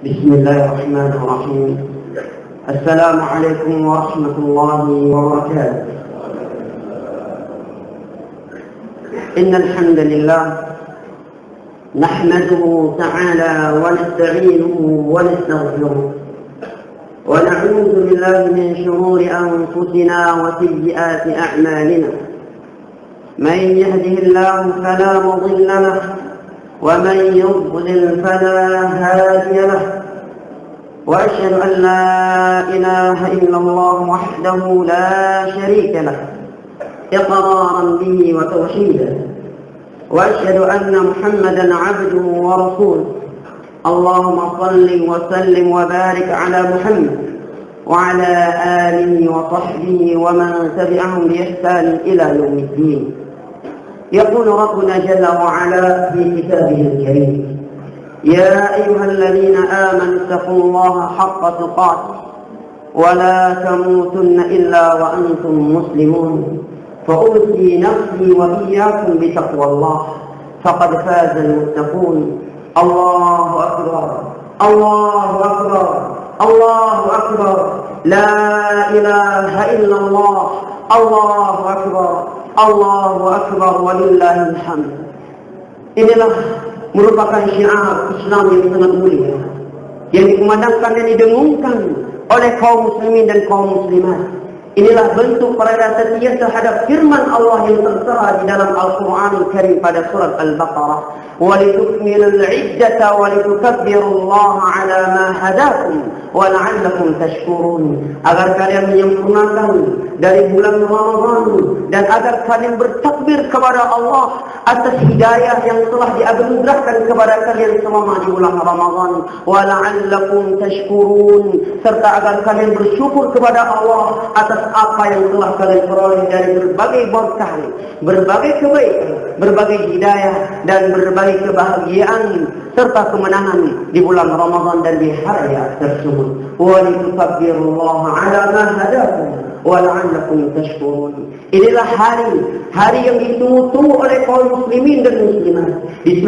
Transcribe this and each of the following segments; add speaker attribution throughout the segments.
Speaker 1: بسم الله الرحمن الرحيم. السلام عليكم ورحمة الله وبركاته. إن الحمد لله نحمده تعالى ونستعينه ونستغفره ونعوذ بالله من شرور أنفسنا وسيئات أعمالنا. من يهده الله فلا مضل له ومن يضلل فلا هادي له، وأشهد أن لا إله إلا الله وحده لا شريك له إقرارا به وتوحيدا، وأشهد أن محمدا عبده ورسوله. اللهم صل وسلم وبارك على محمد وعلى آله وصحبه ومن تبعهم بإحسان إلى يوم الدين. يقول ربنا جل وعلا في كتابه الكريم: يا أيها الذين آمنوا اتقوا الله حق تقاته ولا تموتن إلا وأنتم مسلمون، فأوصي نفسي وإياكم بتقوى الله فقد فاز المتقون. الله أكبر الله أكبر الله أكبر، لا إله إلا الله، الله أكبر الله أكبر walillahil hamd. Inilah merupakan syiar Islam yang sangat mulia, yang dikumandangkan dan didengungkan oleh kaum muslimin dan kaum muslimat. Inilah bentuk perada setia terhadap firman Allah yang tertera di dalam Al-Quranul Karim pada surat Al-Baqarah: وَلِتُكْمِلُوا الْعِدَّةَ وَلِتُكَبِّرُوا اللَّهَ عَلَى مَا هَدَاكُمْ وَلَعَلَّكُمْ تَشْكُرُونَ. Agar kalian menyempurnakan dari bulan Ramadan dan agar kalian bertakbir kepada Allah atas hidayah yang telah dianugerahkan kepada kalian selama di bulan Ramadan. وَلَعَلَّكُمْ تَشْكُرُونَ, serta agar kalian bersyukur kepada Allah atas apa yang telah kalian peroleh dari berbagai berkah, berbagai kebaikan, berbagai hidayah dan berbagai kebahagiaan serta kemenangan di bulan Ramadan dan di hari tersebut. وَلِتُكَبِّرُوا عَلَى مَا هَدَاكُمْ وَلَعَلَّكُمْ تَشْكُرُونَ. Inilah hari yang ditunggu-tunggu oleh kaum muslimin dan muslimat di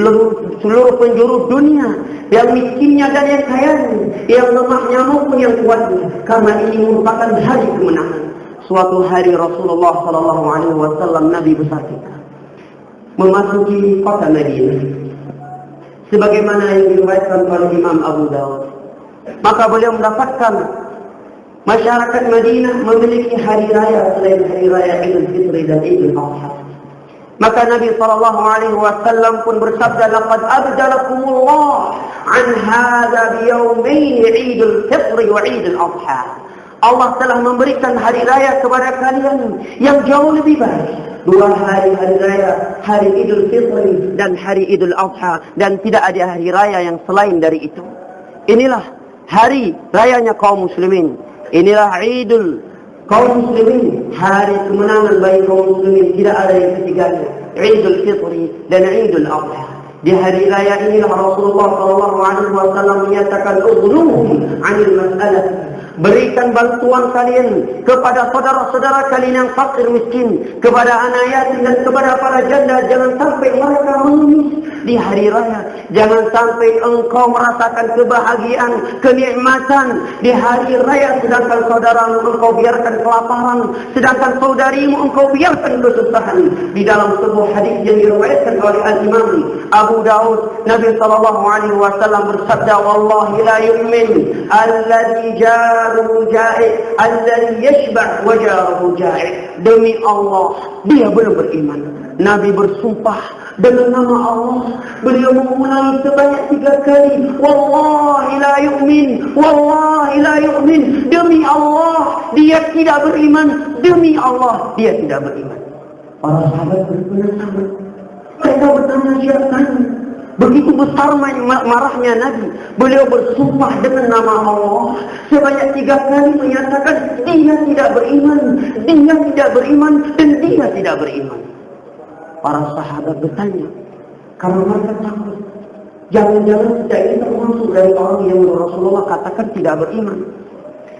Speaker 1: seluruh penjuru dunia, yang miskinnya dan yang kayanya, yang lemahnya maupun yang kuatnya, karena ini merupakan hari kemenangan. Suatu hari Rasulullah SAW, Nabi besar kita, memasuki kota Madinah sebagaimana yang diriwayatkan oleh Imam Abu Dawud. Maka beliau mendapatkan masyarakat Madinah memiliki hari raya selain hari raya Idul Fitri dan Idul Adha. Maka Nabi SAW pun bersabda: "Laqad abdalakumullah an hadza biyawmain Idul Fitri wa Idul Adha." Allah telah memberikan hari raya kepada kalian yang jauh lebih baik. Dua hari raya, hari Idul Fitri dan hari Idul Adha, dan tidak ada hari raya yang selain dari itu. Inilah hari rayanya kaum muslimin. Inilah Idul kaum muslimin, hari kemenangan bagi kaum muslimin, tidak ada yang ketiganya. Idul Fitri dan Idul Adha. Di hari raya inilah Rasulullah SAW menyatakan: "Ughluhum 'anil mas'alah." Berikan bantuan kalian kepada saudara-saudara kalian yang fakir miskin, kepada anak yatim dan kepada para janda. Jangan sampai mereka mengemis di hari raya. Jangan sampai engkau merasakan kebahagiaan, kenikmatan di hari raya, sedangkan saudaramu engkau biarkan kelaparan, sedangkan saudarimu engkau biarkan kesusahan. Di dalam sebuah hadis yang diriwayatkan oleh Al-Imam Abu Dawud, Nabi SAW bersabda: "Wallahi la yu'min alladhi jaruhu ja'i' alladhi yashba' wa jaruhu ja'i'." Demi Allah, dia belum beriman. Nabi bersumpah dengan nama Allah. Beliau mengulangi sebanyak 3 kali: "Wallahi la yu'min, wallahi la yu'min." Demi Allah, dia tidak beriman. Demi Allah, dia tidak beriman. Para sahabat berpenasaran. Mereka bertanya, begitu besar marahnya Nabi. Beliau bersumpah dengan nama Allah sebanyak 3 kali, menyatakan dia tidak beriman, dia tidak beriman, dan dia tidak beriman. Para sahabat bertanya, karena mereka takut, jangan-jangan kita ini termasuk dari orang yang Rasulullah katakan tidak beriman.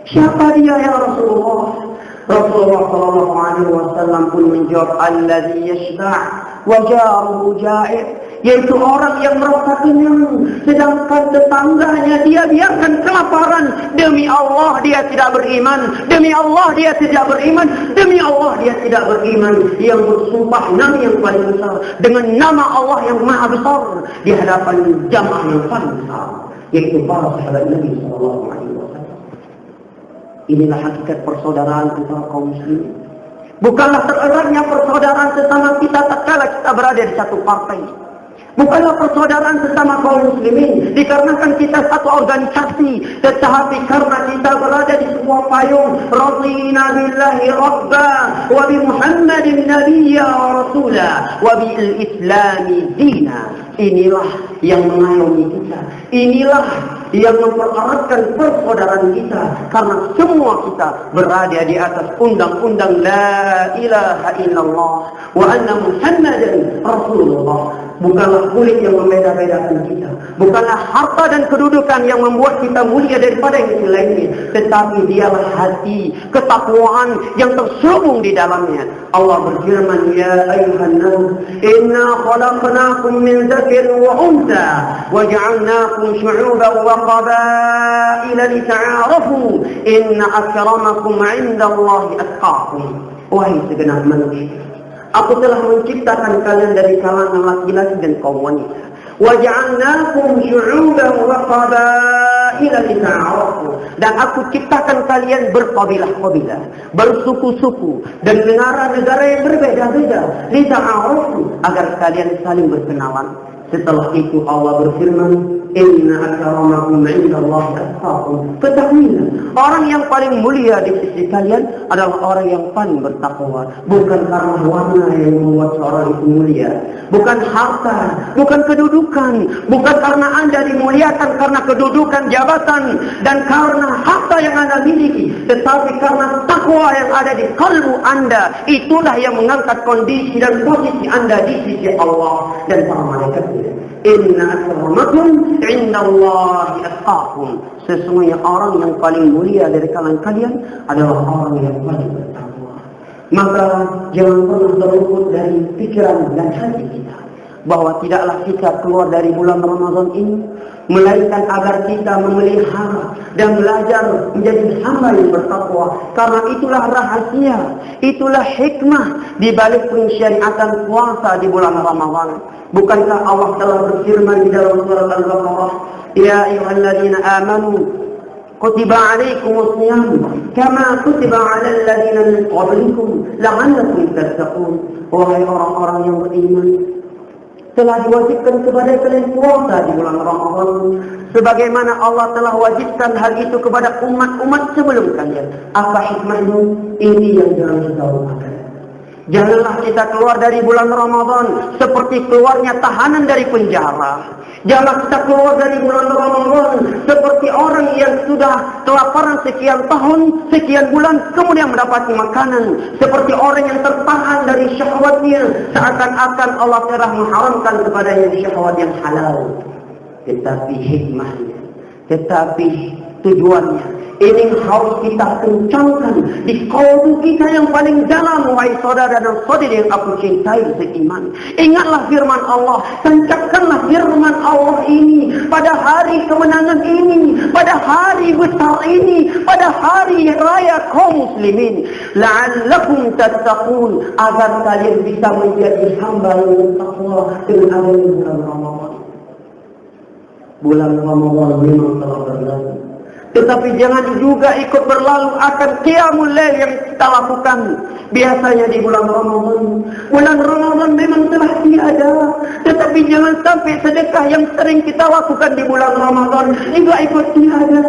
Speaker 1: Siapa dia ya Rasulullah? Rasulullah SAW pun menjawab: "Alladhi yashba' wa jaruhu ja'i'." yaitu orang yang merasa kenyang, sedangkan tetangganya dia biarkan kelaparan. Demi Allah dia tidak beriman, demi Allah dia tidak beriman, demi Allah dia tidak beriman. Yang bersumpah nama yang paling besar dengan nama Allah yang maha besar di hadapan jamaah yang paling besar, yaitu para sahabat Nabi SAW. Inilah hakikat persaudaraan antara kaum muslimin. Bukanlah tereratnya persaudaraan sesama kita tatkala kita berada di satu partai. Bukanlah persaudaraan sesama kaum muslimin dikarenakan kita satu organisasi, tetapi karena kita berada di sebuah payung. Radina billahi rabba wa bi Muhammadin nabiyya wa rasula wa bil islami dina. Inilah yang mengayomi kita, inilah yang mempereratkan persaudaraan kita, karena semua kita berada di atas undang-undang la ilaha illallah wa anna Muhammadan Rasulullah. Bukanlah kulit yang membeda-bedakan kita, bukanlah harta dan kedudukan yang membuat kita mulia daripada yang lainnya, tetapi dialah hati, ketakwaan yang terselubung di dalamnya. Allah berfirman, ya ayuhan nas, inna khalaqnakum min dzakarin wa untha wa ja'alnakum syu'uban wa qabaila lita'arafu inna akramakum 'indallahi atqakum. Wahai segenap manusia, aku telah menciptakan kalian dari kalangan laki-laki dan kaum wanita. Wa ja'alnakum syu'uban wa qabaila lita'arafu. Dan aku ciptakan kalian berkabilah-kabilah, bersuku-suku dan negara-negara yang berbeda-beda. Lita'arafu, agar kalian saling berkenalan. Setelah itu Allah berfirman, inna akramakum 'indallahi atqakum. Ketahuilah, orang yang paling mulia di sisi kalian adalah orang yang paling bertakwa. Bukan karena warna yang membuat seorang itu mulia, bukan harta, bukan kedudukan, bukan karena Anda dimuliakan karena kedudukan, jabatan, dan karena harta yang Anda miliki, tetapi karena takwa yang ada di kalbu Anda. Itulah yang mengangkat kondisi dan posisi Anda di sisi Allah dan para malaikat. Inna akramakum 'indallahi atqakum. Sesungguhnya orang yang paling mulia dari kalangan kalian adalah orang yang paling bertakwa. Maka jangan pernah terluput dari pikiran dan hati kita bahwa tidaklah kita keluar dari bulan Ramadan ini melainkan agar kita memelihara dan belajar menjadi hamba yang bertakwa. Karena itulah rahasia, itulah hikmah di balik pensyariatan puasa di bulan Ramadan. Bukankah Allah telah berfirman di dalam surat Al-Baqarah, ya ayyuhalladzina amanu kutiba 'alaikumus-shiyam kama kutiba 'alal ladzina min qablikum la'allakum tattaqun. Wahai orang-orang yang beriman, telah diwajibkan kepada kalian puasa di bulan Ramadan sebagaimana Allah telah wajibkan hal itu kepada umat-umat sebelum kalian. Apa hikmahnya? Ini yang jangan kita lupakan. Janganlah kita keluar dari bulan Ramadan seperti keluarnya tahanan dari penjara. Janganlah kita keluar dari bulan Ramadan seperti orang yang sudah kelaparan sekian tahun, sekian bulan, kemudian mendapati makanan. Seperti orang yang tertahan dari syahwatnya, seakan-akan Allah telah mengharamkan kepadanya syahwat yang halal. Tetapi hikmahnya, tetapi tujuannya, ini harus kita kencangkan di kalbu kita yang paling dalam. Wahai saudara dan saudari yang aku cintai seiman, ingatlah firman Allah, kencangkanlah firman Allah ini pada hari kemenangan ini, pada hari besar ini, pada hari raya kaum muslimin. La'allakum tattaqun, agar kalian bisa menjadi hamba yang bertakwa dengan adanya bulan Ramadan. Bulan Ramadan memang telah berlalu, tetapi jangan juga ikut berlalu akan qiyamul lail yang kita lakukan biasanya di bulan Ramadan. Bulan Ramadan memang telah tiada, tetapi jangan sampai sedekah yang sering kita lakukan di bulan Ramadan juga ikut tiada.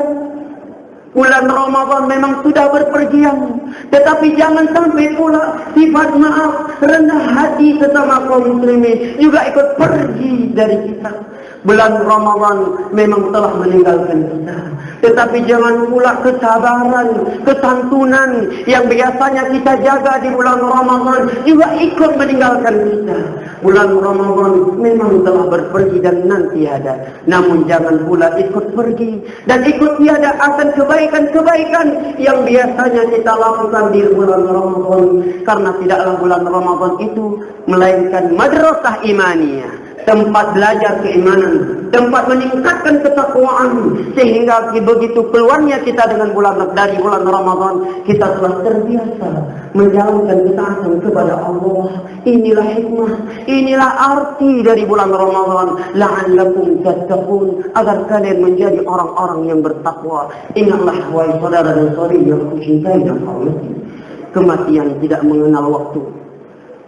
Speaker 1: Bulan Ramadan memang sudah berpergian, tetapi jangan sampai pula sifat maaf, rendah hati sesama kaum muslimin juga ikut pergi dari kita. Bulan Ramadan memang telah meninggalkan kita, tetapi jangan pula kesabaran, kesantunan yang biasanya kita jaga di bulan Ramadan juga ikut meninggalkan kita. Bulan Ramadan memang telah berpergi dan nanti ada, namun jangan pula ikut pergi dan ikut tiada akan kebaikan-kebaikan yang biasanya kita lakukan di bulan Ramadan. Karena tidaklah bulan Ramadan itu melainkan madrasah imaniyah, tempat belajar keimanan, tempat meningkatkan ketakwaan, sehingga begitu keluarnya kita dari bulan Ramadan, kita telah terbiasa menjalankan ketaatan kepada Allah. Inilah hikmah, inilah arti dari bulan Ramadan, la'allakum tattaqun, agar kalian menjadi orang-orang yang bertakwa. Ingatlah wahai saudara dan saudari yang kucintai dan hormati, kematian tidak mengenal waktu.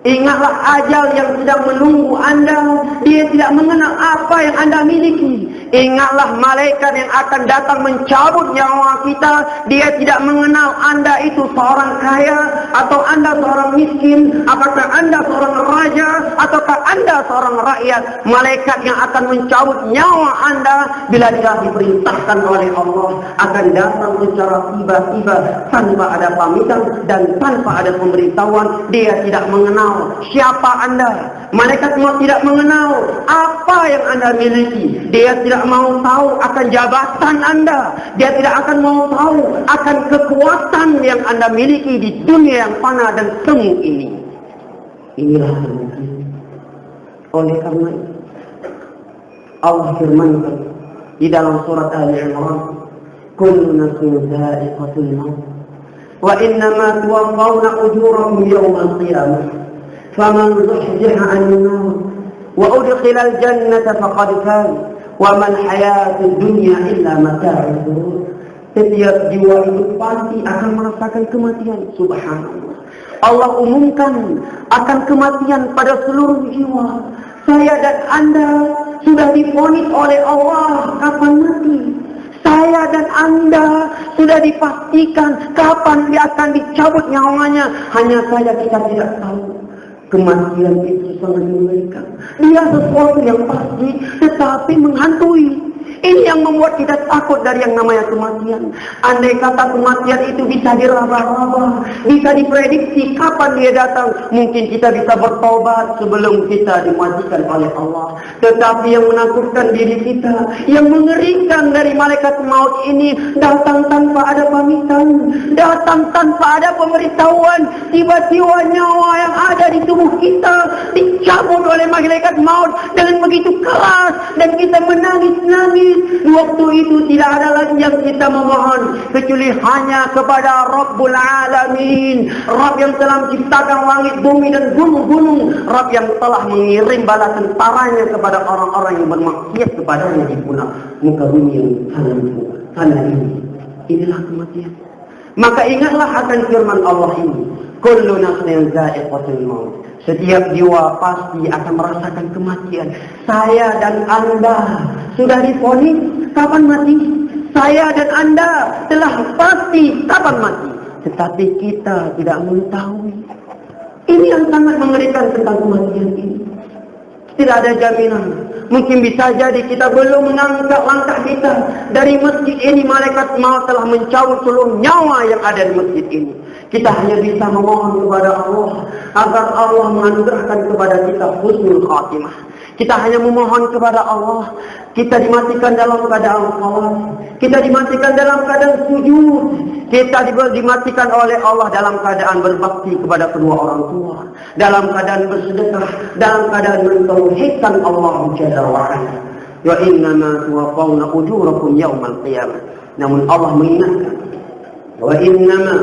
Speaker 1: Ingatlah ajal yang sedang menunggu Anda. Dia tidak mengenal apa yang Anda miliki. Ingatlah malaikat yang akan datang mencabut nyawa kita. Dia tidak mengenal Anda itu seorang kaya atau Anda seorang miskin, apakah Anda seorang raja ataukah Anda seorang rakyat. Malaikat yang akan mencabut nyawa Anda bila dia diperintahkan oleh Allah akan datang secara tiba-tiba tanpa ada pamitan dan tanpa ada pemberitahuan. Dia tidak mengenal siapa Anda. Malaikat maut tidak mengenal apa yang Anda miliki. Dia tidak mau tahu akan jabatan Anda. Dia tidak akan mau tahu akan kekuatan yang Anda miliki di dunia yang fana dan semu ini. Inilah kemungkinan. Oleh karena itu, Allah firmankan di dalam surat Al-Imran, kullu nafsin dha'iqatul maut wa innama tuwaffawna ujurakum yawmal qiyamah faman zuhziha 'anil nar wa udkhilal jannata faqad faz wa mal hayatud dunya illa mata'ul ghurur. Setiap jiwa itu pasti akan merasakan kematian. Subhanallah, Allah umumkan akan kematian pada seluruh jiwa. Saya dan Anda sudah divonis oleh Allah kapan mati. Saya dan Anda sudah dipastikan kapan dia akan dicabut nyawanya. Hanya saja kita tidak tahu. Kematian itu sangat mengerikan. Dia sesuatu yang pasti tetapi menghantui. Ini yang membuat kita takut dari yang namanya kematian. Andai kata kematian itu bisa diraba-raba, bisa diprediksi kapan dia datang, mungkin kita bisa bertobat sebelum kita dimatikan oleh Allah. Tetapi yang menakutkan diri kita, yang mengerikan dari malaikat maut ini, datang tanpa ada pamitan, datang tanpa ada pemberitahuan. Tiba-tiba nyawa yang ada di tubuh kita dicabut oleh malaikat maut dengan begitu keras, dan kita menangis-nangis. Waktu itu tidak ada lagi yang kita memohon kecuali hanya kepada Rabbul Alamin, Rabb yang telah menciptakan langit, bumi dan gunung-gunung, Rabb yang telah mengirim bala tentaranya kepada orang-orang yang bermaksiat kepadanya di muka bumi yang tanah ini. Inilah kematian. Maka ingatlah akan firman Allah ini, kullu nafsin dha'iqatul maut. Setiap jiwa pasti akan merasakan kematian. Saya dan Anda sudah divonis kapan mati. Saya dan Anda telah pasti kapan mati. Tetapi kita tidak mengetahui. Ini yang sangat mengerikan tentang kematian ini. Tidak ada jaminan. Mungkin bisa jadi kita belum mengangkat langkah kita dari masjid ini. Malaikat maut telah mencabut seluruh nyawa yang ada di masjid ini. Kita hanya bisa memohon kepada Allah agar Allah menganugerahkan kepada kita husnul khatimah. Kita hanya memohon kepada Allah. Kita dimatikan dalam keadaan salat. Kita dimatikan dalam keadaan sujud. Kita dimatikan oleh Allah dalam keadaan berbakti kepada kedua orang tua, dalam keadaan bersedekah, dalam keadaan mentauhidkan Allah Jalla wa Ala. Wa innama tuwaffawna ujurakum yawmal qiyamah. Namun Allah mengingatkan, wa innama,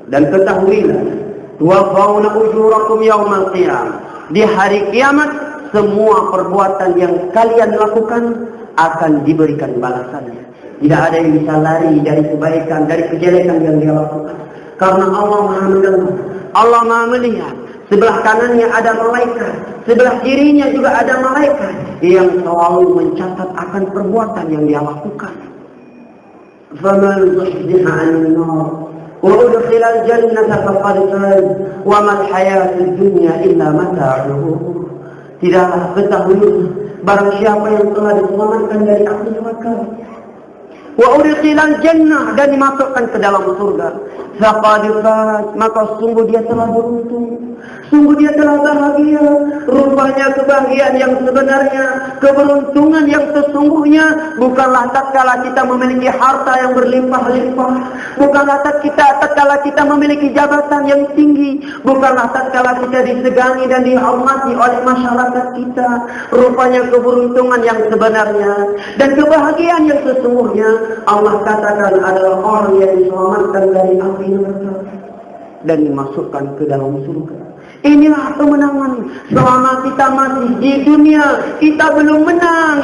Speaker 1: dan ketahuilah, tuwaffawna ujurakum yawmal qiyamah. Di hari kiamat semua perbuatan yang kalian lakukan akan diberikan balasannya. Tidak ada yang bisa lari dari kebaikan, dari kejelekan yang dia lakukan. Karena Allah Maha mendengar, Allah Maha melihat. Sebelah kanannya ada malaikat, sebelah kirinya juga ada malaikat yang selalu mencatat akan perbuatan yang dia lakukan. فَمَنْ زُحْزِحَ عَنِ النَّارِ وَأُدْخِلَ الْجَنَّةَ فَقَدْ فَازَ وَمَا الْحَيَاةُ الدُّنْيَا إِلَّا مَتَاعُ الْغُرُورِ. Tidaklah ketahui barang siapa yang telah diselamatkan dari api neraka, wa udkhilal jannah, dan dimasukkan ke dalam surga. Faqad faz, maka sungguh dia telah beruntung, sungguh dia telah bahagia. Rupanya kebahagiaan yang sebenarnya, keberuntungan yang sesungguhnya bukanlah tatkala kita memiliki harta yang berlimpah-limpah, bukanlah tatkala kita memiliki jabatan yang tinggi, bukanlah tatkala kita disegani dan dihormati oleh masyarakat kita. Rupanya keberuntungan yang sebenarnya dan kebahagiaan yang sesungguhnya, Allah katakan adalah orang yang diselamatkan dari api neraka dan dimasukkan ke dalam surga. Inilah kemenangan. Selama kita masih di dunia, kita belum menang.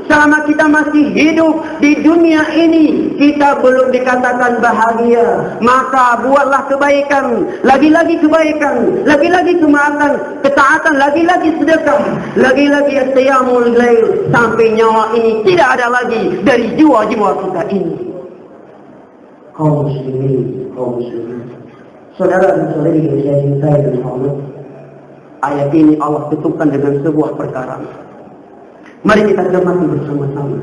Speaker 1: Selama kita masih hidup di dunia ini, kita belum dikatakan bahagia. Maka buatlah kebaikan, lagi-lagi kebaikan, lagi-lagi kemaafan, ketaatan, lagi-lagi sedekah, lagi-lagi qiyamul lail, sampai nyawa ini tidak ada lagi dari jiwa-jiwa kita ini. Kaum muslimin, saudara dan saudari yang saya cintai dengan Allah, ayat ini Allah tutupkan dengan sebuah perkara. Mari kita cermati bersama-sama.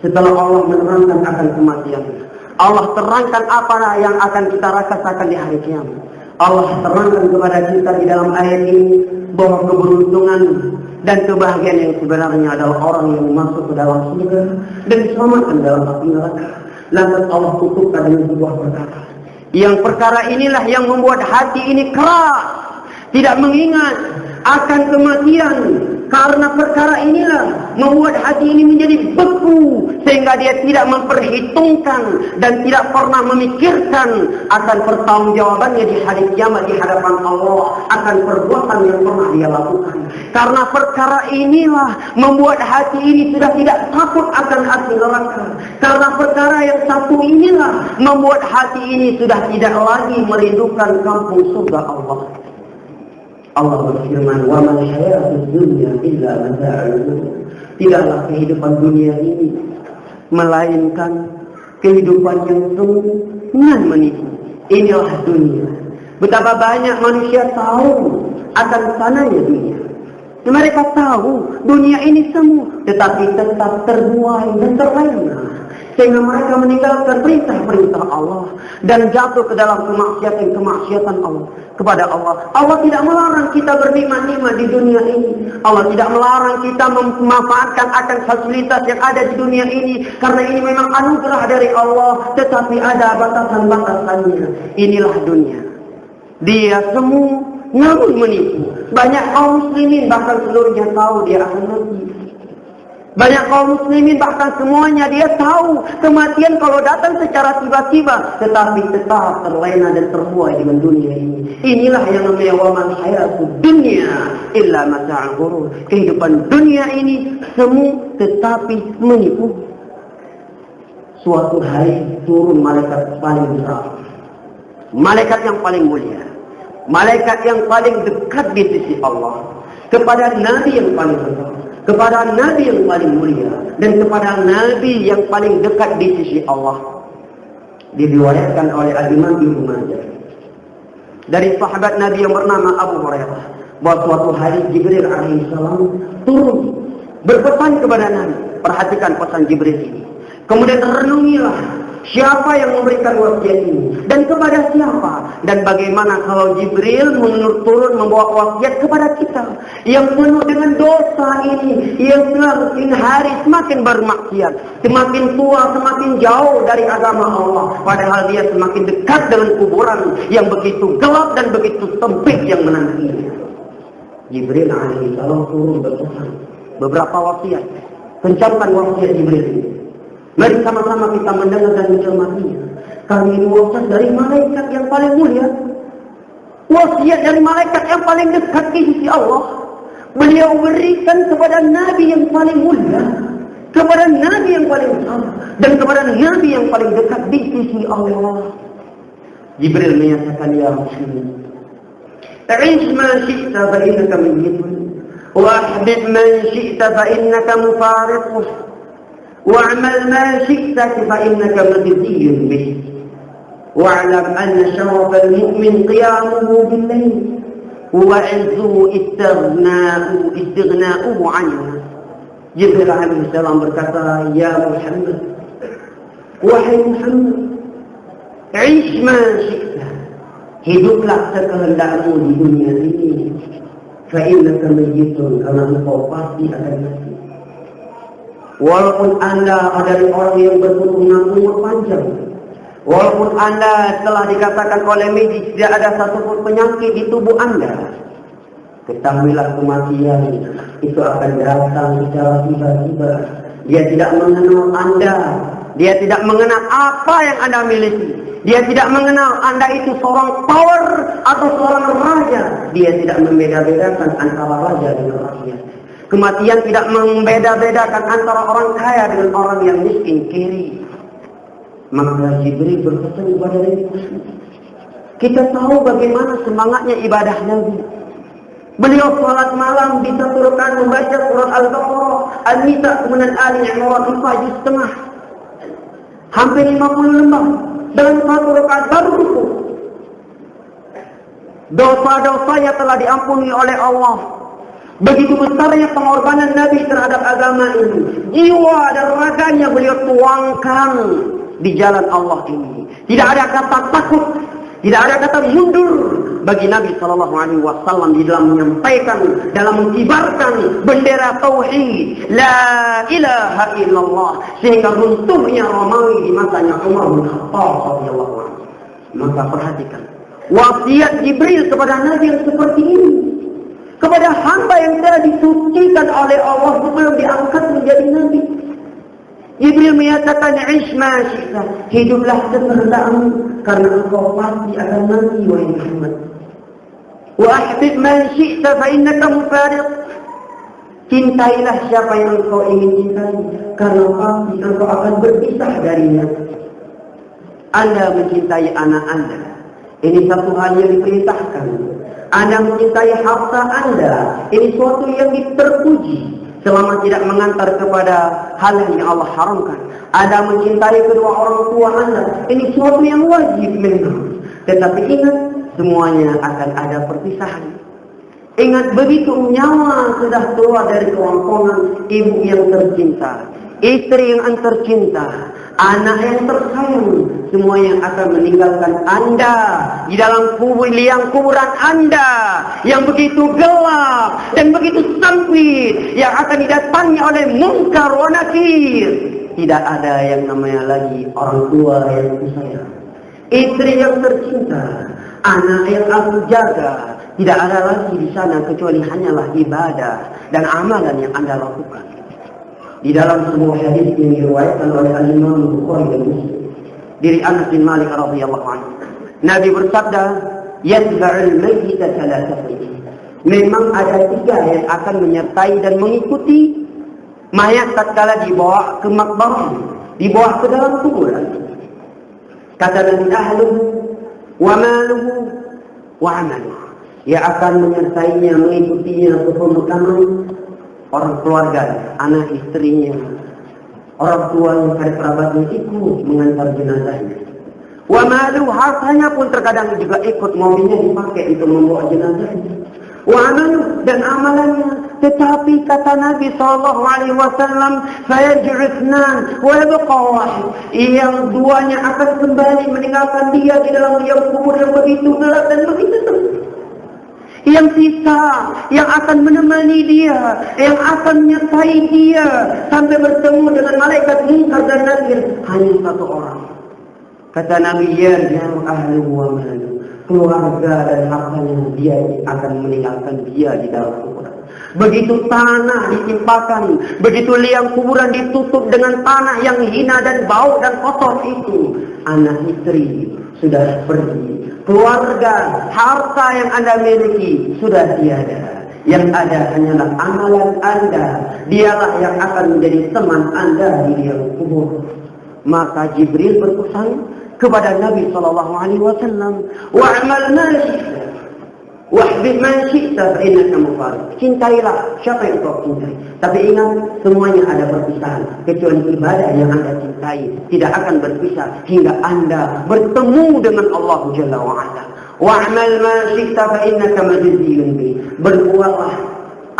Speaker 1: Setelah Allah menerangkan akan kematian, Allah terangkan apa yang akan kita rasakan di hari kiamat. Allah terangkan kepada kita di dalam ayat ini bahwa keberuntungan dan kebahagiaan yang sebenarnya adalah orang yang masuk ke dalam surga dan diselamatkan dalam api neraka. Lantas Allah tutupkan dengan sebuah perkara. Yang perkara inilah yang membuat hati ini keras, tidak mengingat akan kematian. Karena perkara inilah membuat hati ini menjadi beku, sehingga dia tidak memperhitungkan dan tidak pernah memikirkan akan pertanggungjawabannya di hari kiamat di hadapan Allah akan perbuatan yang pernah dia lakukan. Karena perkara inilah membuat hati ini sudah tidak takut akan api neraka. Karena perkara yang satu inilah membuat hati ini sudah tidak lagi merindukan kampung surga Allah. Allah berfirman, "Wa mal hayatud dunya illa mata'ul ghurur." Tidaklah kehidupan dunia ini melainkan kehidupan yang semu dengan menipu. Inilah dunia. Betapa banyak manusia tahu akan sananya dunia. Mereka tahu dunia ini semu, tetapi tetap terbuai dan terlena, sehingga mereka meninggalkan perintah-perintah Allah dan jatuh ke dalam kemaksiatan Allah kepada Allah. Allah tidak melarang kita bernikmat-nikmat di dunia ini. Allah tidak melarang kita memanfaatkan akan fasilitas yang ada di dunia ini, karena ini memang anugerah dari Allah, tetapi ada batasan-batasannya. Inilah dunia. Dia semu namun menipu. Banyak kaum muslimin bahkan seluruhnya tahu dia akan mati. Banyak kaum muslimin bahkan semuanya dia tahu kematian kalau datang secara tiba-tiba, tetapi tetap terlena dan terbuai dengan dunia ini. Inilah yang namanya wa man hayatud dunya illa mata'ul ghurur. Kehidupan dunia ini semu tetapi menipu. Suatu hari turun malaikat paling besar, malaikat yang paling mulia, malaikat yang paling dekat di sisi Allah, kepada nabi yang paling besar, kepada nabi yang paling mulia, dan kepada nabi yang paling dekat di sisi Allah. Diriwayatkan oleh Al-Imam Ibnu Majah dari sahabat Nabi yang bernama Abu Hurairah bahwa suatu hari Jibril alaihissalam turun berpesan kepada Nabi. Perhatikan pesan Jibril ini. Kemudian renungilah siapa yang memberikan wasiat ini dan kepada siapa, dan bagaimana kalau Jibril turun membawa wasiat kepada kita yang penuh dengan dosa ini, yang semakin hari semakin bermaksiat, semakin tua semakin jauh dari agama Allah, padahal dia semakin dekat dengan kuburan yang begitu gelap dan begitu sempit yang menantinya. Jibril alaihissalam turun berpesan beberapa wasiat. Kencangkan wasiat Jibril ini. Mari sama-sama kita mendengar dan mencermatinya. Kami ini wasiat dari malaikat yang paling mulia, wasiat dari malaikat yang paling dekat di sisi Allah. Beliau berikan kepada Nabi yang paling mulia, kepada Nabi yang paling besar, dan kepada Nabi yang paling dekat di sisi Allah. Jibril menyatakan, ya Muslim, "Ish ma syi'ta fa innaka mayyitun, wa ahbib man syi'ta fa innaka mufariquh. واعمل ما شئت فإنك مجزي به واعلم أن شرف المؤمن قيامه بالليل وعزه استغناؤه عنه." Jibril alaihissalam berkata, ya Muhammad, Wahai Muhammad, ish ma syi'ta, hiduplah sekehendakmu di dunia ini. Fa innaka mayyitun, karena engkau pasti akan mati. Walaupun Anda adalah orang yang berketurunan umur panjang, walaupun Anda telah dikatakan oleh medis tidak ada satupun penyakit di tubuh Anda, ketahuilah kematian itu akan datang secara tiba-tiba. Dia tidak mengenal Anda, dia tidak mengenal apa yang Anda miliki, dia tidak mengenal Anda itu seorang power atau seorang raja. Dia tidak membeda-bedakan antara raja dengan rakyat. Kematian tidak membeda-bedakan antara orang kaya dengan orang yang miskin, kiri. Maka Jibril berpesan kepada Nabi Muhammad. Kita tahu bagaimana semangatnya ibadah Nabi. Beliau salat malam bisa turunkan membaca surat Al-Baqarah, An-Nisa, kemudian Ali Imran 4 juz setengah. Hampir 50 lembar dalam satu rakaat baru ruku. Dosa-dosanya telah diampuni oleh Allah. Begitu besarnya pengorbanan Nabi terhadap agama ini. Jiwa dan raganya beliau tuangkan di jalan Allah ini. Tidak ada kata takut, tidak ada kata mundur bagi Nabi SAW di dalam menyampaikan, dalam mengibarkan bendera tauhid, la ilaha illallah, sehingga runtuhnya Romawi di masanya Umar bin Khattab radhiyallahu anhu. Maka perhatikan wasiat Jibril kepada Nabi yang seperti ini, kepada hamba yang telah disucikan oleh Allah sebelum diangkat menjadi Nabi. Jibril menyatakan, ish ma syi'ta, hiduplah sekehendakmu, karena engkau pasti akan mati, wahai Muhammad. Wa ahbib man syi'ta fa innaka mufariq, cintailah siapa yang engkau ingin cintai, karena pasti engkau akan berpisah darinya. Anda mencintai anak Anda, ini satu hal yang diperintahkan. Anda mencintai harta Anda, ini suatu yang terpuji selama tidak mengantar kepada hal yang Allah haramkan. Anda mencintai kedua orang tua Anda, ini suatu yang wajib memang. Tetapi ingat, semuanya akan ada perpisahan. Ingat, begitu nyawa sudah keluar dari kerongkongan ibu yang tercinta, istri yang tercinta, anak yang tersayang, semua yang akan meninggalkan Anda di dalam liang kuburan Anda yang begitu gelap dan begitu sempit, yang akan didatangi oleh munkar wa nakir. Tidak ada yang namanya lagi orang tua yang tersayang, istri yang tercinta, anak yang aku jaga. Tidak ada lagi di sana kecuali hanyalah ibadah dan amalan yang Anda lakukan. Di dalam sebuah hadis yang diriwayatkan oleh Al-Imam Bukhari dan Muslim dari Anas bin Malik radhiyallahu anhu, Nabi bersabda, "Yatba'ul mayyita thalathah." Memang ada 3 yang akan menyertai dan mengikuti mayat tatkala dibawa ke makbarah, dibawa ke dalam kuburan. Kata Nabi, ahluhu wa maluhu wa amaluhu. Ia akan menyertainya, mengikutinya ke pemakaman, orang keluarga, anak istrinya, orang tua yang kerabatnya ikut mengantar jenazahnya. Wa malu, hartanya pun terkadang juga ikut, mobilnya dipakai untuk membawa jenazahnya. Wa amalu, dan amalannya. Tetapi kata Nabi SAW, fayarji'u itsnan wa yabqa wahid. Yang 2-nya akan kembali meninggalkan dia di dalam liang kubur yang begitu gelap dan begitu sempit. Yang sisa, yang akan menemani dia, yang akan menyertai dia sampai bertemu dengan malaikat munkar dan nakir, hanya 1 orang. Kata Nabi, yarji'u ahluhu wa maluhu, keluarga dan hartanya dia akan meninggalkan dia di dalam kuburan. Begitu tanah ditimpakan, begitu liang kuburan ditutup dengan tanah yang hina dan bau dan kotor itu, anak istri sudah pergi, keluarga, harta yang Anda miliki sudah tiada. Yang ada hanyalah amalan Anda. Dialah yang akan menjadi teman Anda di liang kubur. Maka Jibril berpesan kepada Nabi SAW, wa'amal ma syi'ta wahbib man syi'ta fa innaka mufariq. Cintailah siapa yang kau cintai. Tapi ingat, semuanya ada perpisahan, kecuali ibadah yang Anda cintai tidak akan berpisah hingga Anda bertemu dengan Allah Jalla wa Ala. Wa'amal ma syi'ta fa innaka majziyun bi. Berbuatlah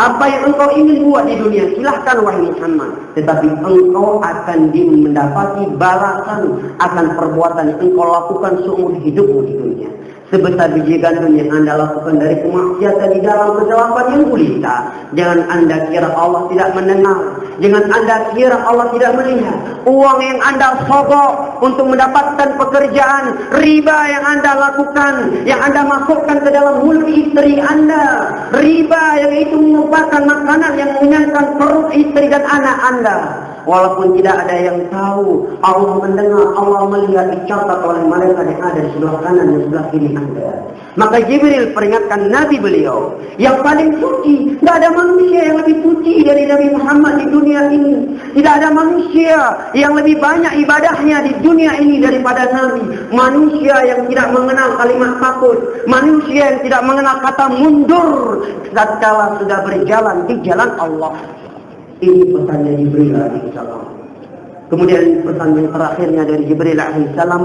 Speaker 1: Apa yang engkau ingin buat di dunia, silahkan wahai Muhammad. Tetapi engkau akan mendapati balasan akan perbuatan yang engkau lakukan seumur hidupmu di dunia. Sebesar biji gandum yang Anda lakukan dari kemaksiatan di dalam kegelapan yang gulita. Jangan Anda kira Allah tidak mendengar. Jangan Anda kira Allah tidak melihat. Uang yang Anda sogok untuk mendapatkan pekerjaan, riba yang Anda lakukan, yang Anda masukkan ke dalam mulut istri Anda, riba yang itu merupakan makanan yang mengenyangkan perut istri dan anak Anda. Walaupun tidak ada yang tahu, Allah mendengar, Allah melihat, dicatat oleh malaikat yang ada di sebelah kanan dan sebelah kiri Anda. Maka Jibril peringatkan Nabi beliau yang paling suci. Tidak ada manusia yang lebih suci dari Nabi Muhammad di dunia ini. Tidak ada manusia yang lebih banyak ibadahnya di dunia ini daripada Nabi. Manusia yang tidak mengenal kalimat takut, manusia yang tidak mengenal kata mundur tatkala sudah berjalan di jalan Allah. Ini pesannya Jibril alaihissalam. Kemudian pesan yang terakhirnya dari Jibril alaihissalam,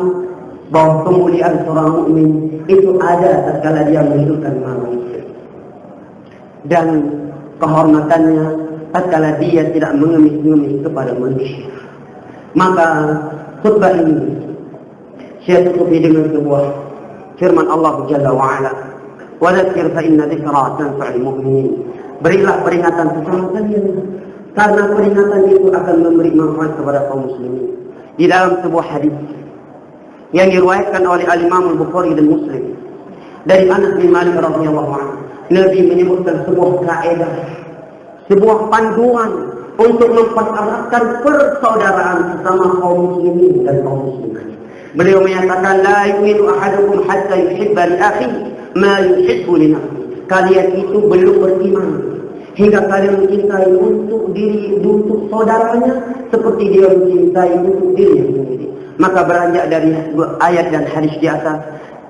Speaker 1: bahwa kemuliaan seorang mukmin itu ada tatkala dia menghidupkan manusia, dan kehormatannya tatkala dia tidak mengemis-ngemis kepada manusia. Maka khutbah ini saya tutupi dengan sebuah firman Allah Jalla wa'ala, wa dzakir fa inna dzikra tanfa'ul mu'minin. Berilah peringatan sesama kalian, karena peringatan itu akan memberi manfaat kepada kaum muslimin. Di dalam sebuah hadis yang diriwayatkan oleh Al-Imam Al-Bukhari dan Muslim dari Anas bin Malik radhiyallahu anhu, Nabi menyebutkan sebuah kaidah, sebuah panduan untuk mempereratkan persaudaraan sesama kaum muslimin dan kaum muslimat. Beliau menyatakan, la yu'minu ahadukum hatta yuhibba li akhihi ma yuhibbu li nafsihi. Kalian itu belum beriman hingga kalian mencintai untuk saudaranya seperti dia mencintai untuk dirinya sendiri. Maka beranjak dari ayat dan hadis di atas,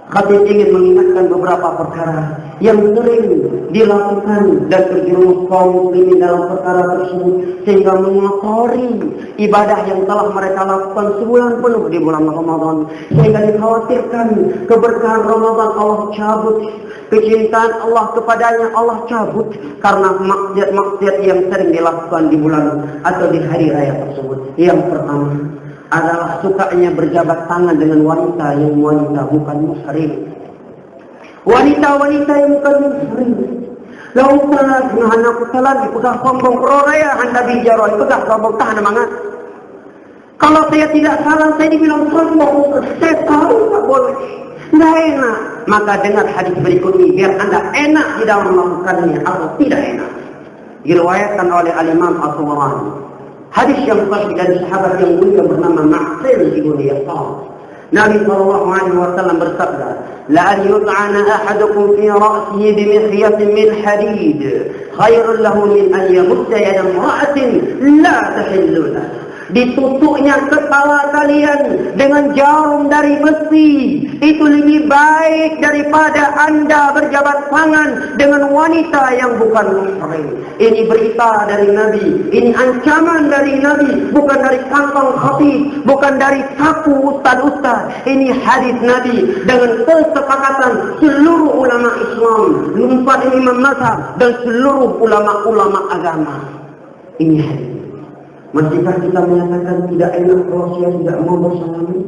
Speaker 1: khatib ingin mengingatkan beberapa perkara yang sering dilakukan dan terjerumus kaum muslimin dalam perkara tersebut, sehingga mengotori ibadah yang telah mereka lakukan sebulan penuh di bulan Ramadan, sehingga dikhawatirkan keberkahan Ramadan Allah cabut, kecintaan Allah kepadanya Allah cabut karena maksiat-maksiat yang sering dilakukan di bulan atau di hari raya tersebut. Yang pertama adalah sukanya berjabat tangan dengan wanita yang bukan muslim. Wanita-wanita yang bukan muslim. Lalu anak salat dipegang sombong raya Anda bicara dipegang sombong tahan mangat. Kalau saya tidak salah saya dibilang sombong, saya tahu tak boleh. Tidak enak. Maka dengar hadis berikut ini biar Anda enak di dalam melakukannya atau tidak enak. Diriwayatkan oleh Al-Imam At-Tabarani. Hadis yang sahih dari sahabat yang mulia bernama Ma'qil bin Yasar. Nabi sallallahu alaihi wasallam bersabda, "La an yut'ana ahadukum fi ra'sihi bi mikhyatin min hadid, khairun lahu min an yamutta yada imra'atin la tahillu lahu." Ditusuknya kepala kalian dengan jarum dari besi itu lebih baik daripada Anda berjabat tangan dengan wanita yang bukan muslim. Ini berita dari Nabi, ini ancaman dari Nabi, bukan dari kantong khatib, bukan dari saku ustaz-ustaz. Ini hadis Nabi dengan kesepakatan seluruh ulama Islam, 4 imam mazhab dan seluruh ulama-ulama agama. Ini hadis. Masihkah kita menyatakan tidak enak kalau saya tidak mau bersalaman?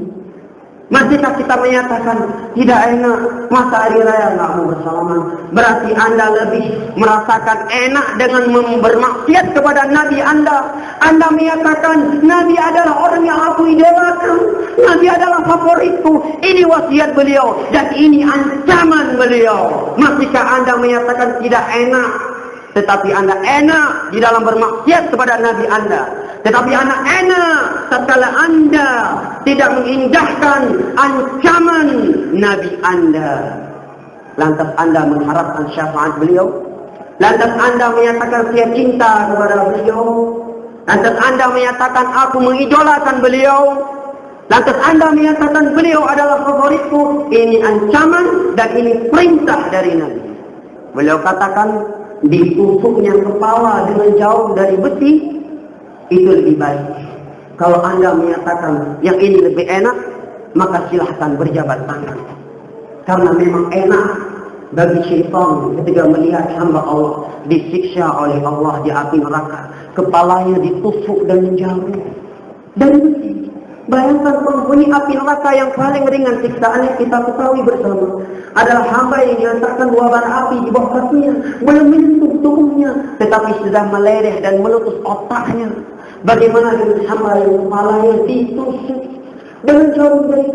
Speaker 1: Masihkah kita menyatakan tidak enak masa hari raya nggak mau bersalaman? Berarti Anda lebih merasakan enak dengan bermaksiat kepada Nabi Anda. Anda menyatakan Nabi adalah orang yang aku idolakan, Nabi adalah favoritku. Ini wasiat beliau dan ini ancaman beliau. Masihkah Anda menyatakan tidak enak, tetapi Anda enak di dalam bermaksiat kepada Nabi Anda? Tetapi Anda enak tatkala Anda tidak mengindahkan ancaman Nabi Anda. Lantas Anda mengharapkan syafaat beliau? Lantas Anda menyatakan saya cinta kepada beliau? Lantas Anda menyatakan aku mengidolakan beliau? Lantas Anda menyatakan beliau adalah favoritku? Ini ancaman dan ini perintah dari Nabi. Beliau katakan ditusuknya kepala dengan jarum dari besi itu lebih baik. Kalau Anda menyatakan yang ini lebih enak, maka silahkan berjabat tangan. Karena memang enak bagi syaitan ketika melihat hamba Allah disiksa oleh Allah di api neraka, kepalanya ditusuk dan menjauh dan mati. Bayangkan penghuni api neraka yang paling ringan siksaan yang kita ketahui bersama adalah hamba yang diletakkan 2 bara api di bawah kakinya, belum menyentuh tubuhnya, tetapi sudah meleleh dan meletus otaknya. Bagaimana dengan hamba yang kepalanya ditusuk dengan jarum jari?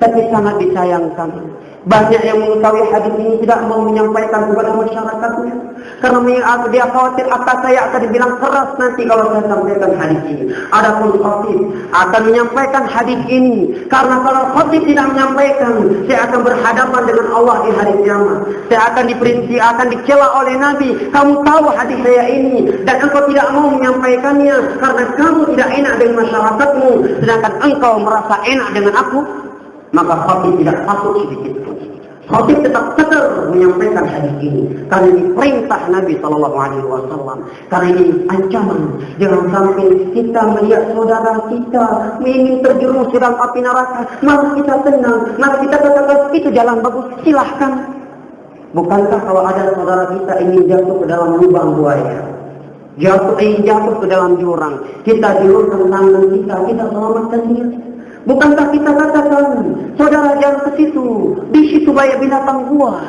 Speaker 1: Tapi sangat disayangkan, banyak yang mengetahui hadis ini tidak mau menyampaikan kepada masyarakatnya, karena dia khawatir saya akan dibilang keras nanti kalau saya sampaikan hadis ini. Adapun khatib akan menyampaikan hadis ini, karena kalau khatib tidak menyampaikan, saya akan berhadapan dengan Allah di hari kiamat. Saya akan akan dicela oleh Nabi. Kamu tahu hadis saya ini dan engkau tidak mau menyampaikannya karena kamu tidak enak dengan masyarakatmu, sedangkan engkau merasa enak dengan aku. Maka khatib tidak patut sedikit pun. Khatib tetap tegar menyampaikan hadis ini karena ini perintah Nabi SAW. Karena ini ancaman. Jangan sampai kita melihat saudara kita ingin terjerumus dalam api neraka, malah kita tenang, malah kita katakan itu jalan bagus, silahkan. Bukankah kalau ada saudara kita ingin jatuh ke dalam lubang buaya, ingin jatuh ke dalam jurang, kita juruskan tangan kita selamatkan dia? Bukankah kita katakan, saudara jangan ke situ, di situ banyak binatang buas.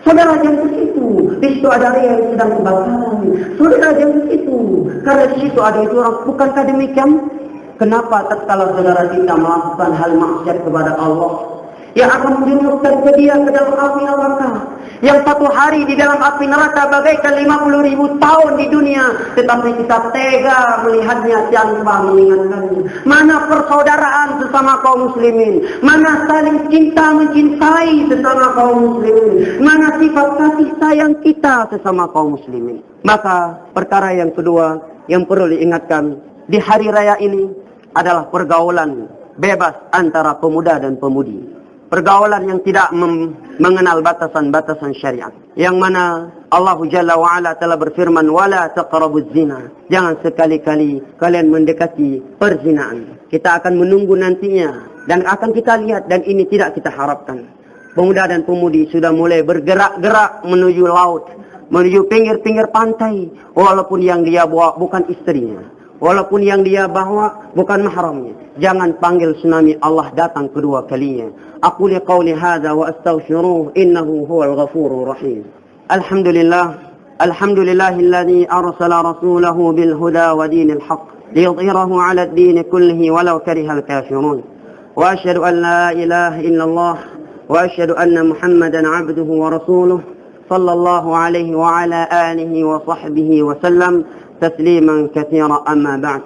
Speaker 1: Saudara jangan ke situ, di situ ada area yang sedang kebakaran. Saudara jangan ke situ, karena di situ ada jurang. Bukankah demikian? Kenapa tatkala saudara kita melakukan hal maksiat kepada Allah yang akan menjerumuskan dia ke dalam api neraka, yang satu hari di dalam api neraka bagaikan 50.000 tahun di dunia, tetapi kita tega melihatnya tanpa mengingatkannya? Mana persaudaraan sesama kaum muslimin? Mana saling cinta mencintai sesama kaum muslimin? Mana sifat kasih sayang kita sesama kaum muslimin? Maka perkara yang kedua yang perlu diingatkan di hari raya ini adalah pergaulan bebas antara pemuda dan pemudi. Pergaulan yang tidak mengenal batasan-batasan syariat. Yang mana Allah Jalla wa'ala telah berfirman, وَلَا تَقْرَبُوا الزِّنَا. Jangan sekali-kali kalian mendekati perzinaan. Kita akan menunggu nantinya dan akan kita lihat, dan ini tidak kita harapkan. Pemuda dan pemudi sudah mulai bergerak-gerak menuju laut, menuju pinggir-pinggir pantai, walaupun yang dia bawa bukan istrinya, walaupun yang dia bawa bukan mahramnya. Jangan panggil tsunami Allah datang kedua kalinya. أقول قولي هذا وأستغفروه إنه هو الغفور الرحيم. الحمد لله الذي أرسل رسوله بالهدى ودين الحق ليظهره على الدين كله ولو كره الكافرون. وأشهد أن لا إله إلا الله وأشهد أن محمدا عبده ورسوله صلى الله عليه وعلى آله وصحبه وسلم تسليما كثيرا. أما بعد،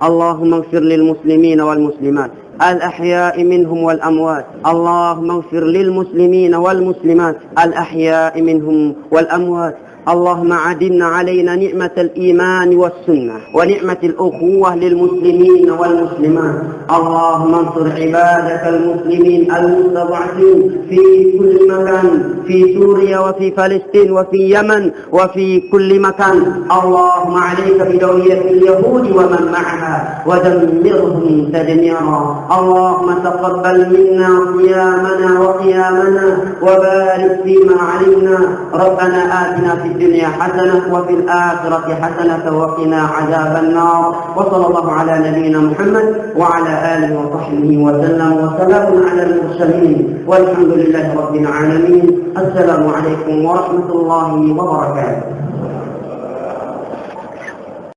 Speaker 1: اللهم اغفر للمسلمين والمسلمات الأحياء منهم والأموات. اللهم اغفر للمسلمين والمسلمات الأحياء منهم والأموات. اللهم عدنا علينا نعمة الإيمان والسنة ونعمة الأخوة للمسلمين والمسلمات. اللهم انصر عبادك المسلمين المستضعفين في كل مكان، في سوريا وفي فلسطين وفي يمن وفي كل مكان. اللهم عليك بدولية اليهود ومن معها ودمرهم تدميرا. اللهم تقبل منا صيامنا وقيامنا وبارك فيما علمنا. ربنا آتنا في الدنيا حسنة وفي الآخرة حسنة وقنا عذاب النار. وصلى الله على نبينا محمد وعلى آله وصحبه وسلم، وسلام على المرسلين، والحمد لله رب العالمين. السلام عليكم ورحمة الله وبركاته.